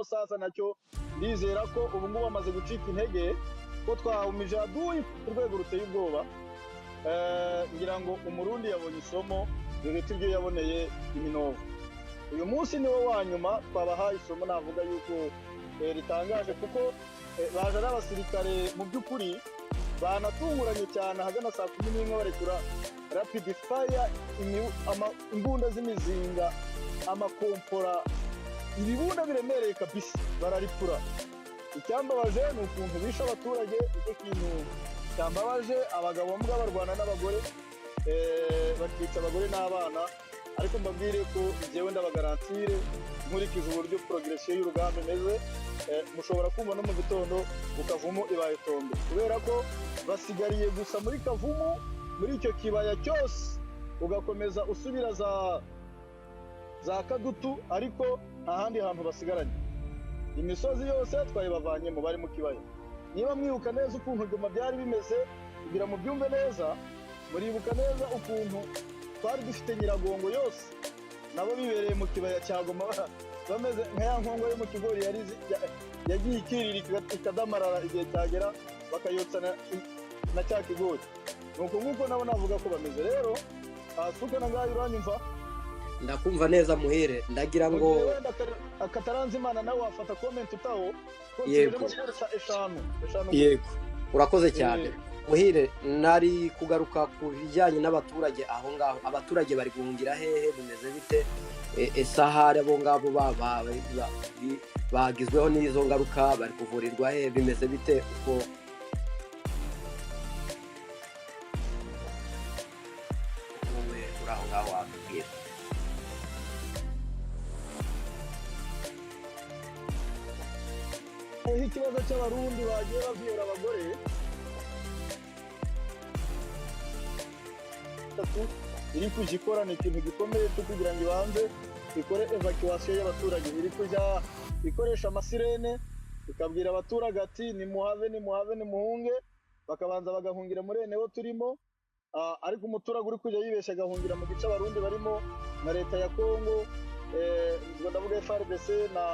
sasa nacyo ndizera ko ubu ngubu bamaze gucika intege ko twahumije aduyi ku rwego ruteye ubwoba. Ngira ngo umurundi yabonye isomo rireta ibyo yaboneye iminovu. Uyu munsi niwo wa nyuma twabahaye isomo navuga yuko ritangaje kuko baje n'abasirikare mu by'ukuri banatunguranye cyane hagana saa 11 barekura rapid fire imbunda z'imizinga amakompora ibibunda biremereye kabisa bararipura. Icyambabaje ni ukuntu bisha abaturage, icyo kintu cyambabaje. Abagabo mbwa barwana n'abagore bakica abagore n'abana, ariko mbabwire ko jewe ndabagarantire nkurikije uburyo progression y'urugamba imeze, mushobora kumva no mu gitondo ukavumo ibaye tombe, kubera ko basigariye gusa muri Kavumu muri icyo kibaya cyose ugakomeza usubira za Kadutu, ariko ahandi hantu basigaranye. Imisozi yose twayibavanye mu bari mu kibaya. Niba mwibuka neza ukuntu Goma byari bimeze kugira mu byumve neza, muribuka neza ukuntu twari dufite Nyiragongo yose nabo bibereye mu kibaya cya Goma bameze nka ya nkongo yo mu kigori yagiye ikirira ikadamarara igihe cyagera bakayotsa na cya kigori. Nuko nguko nabo navuga ko bameze. Rero suka nangaye uranyumva? Ndakumva neza Muhire, ndagira ngo akataranze Imana nawe wafata comment utaho ko yego eshanu. Yego urakoze cyane Muhire. Nari kugaruka ku bijyanye n'abaturage aho ngaho. Abaturage bari guhungira hehe, bimeze bite? Esahare abo ngabo bagizweho n'izo ngaruka bari kuvurirwa hehe, bimeze bite? Uko wowe uraho ngaho watubwira. Ikibazo cy'abarundi bagiye bavira abagore iri kujikorana ikintu gikomeye cyo kugira ngo ibanze ikore evacuation y'abaturage. Iri kujya ikoresha amasirene ikabwira abaturage ati nimuhave nimuhunge, bakabanza bagahungira muri enewo turimo. Ariko umuturage uri kujya yibeshya agahungira mu gice abarundi barimo na leta ya Kongo, ngo ndavuga FARDC na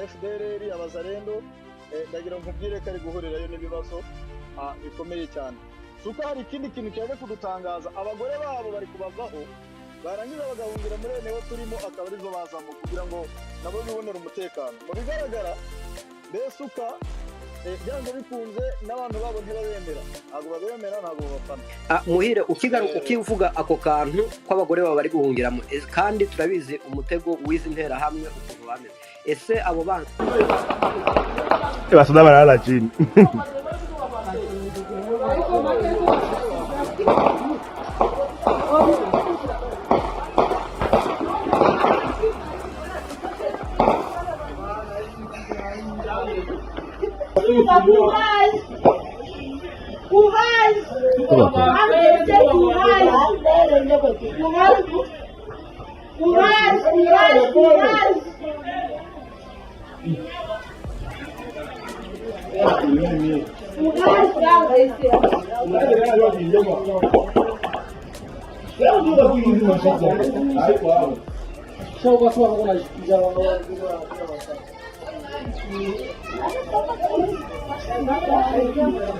FDLR abazarendo. Ndagira nkubwire ko ari guhurirayo n'ibibazo bikomeye cyane. Suko hari ikindi kintu cyaje kudutangaza, abagore babo bari kubavaho barangiza bagahungira muri enewo turimo, akaba arizo bazamo kugira ngo nabo bibonere umutekano. Mu bigaragara besuka byanze bikunze n'abantu babo ntibabemera, ntabwo babemera, ntabwo babafana. Muhire, ukigaruka ukivuga ako kantu ko abagore babo bari guhungiramo, kandi turabizi umutego w'izi ntera hamwe ukuntu bameze. Ese abo bana basoda barara chini.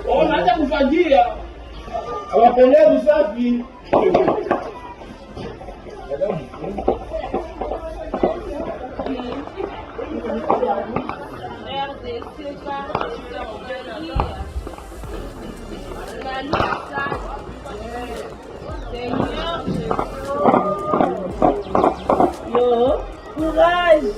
Unataka kufagia awapendea usafi. Courage.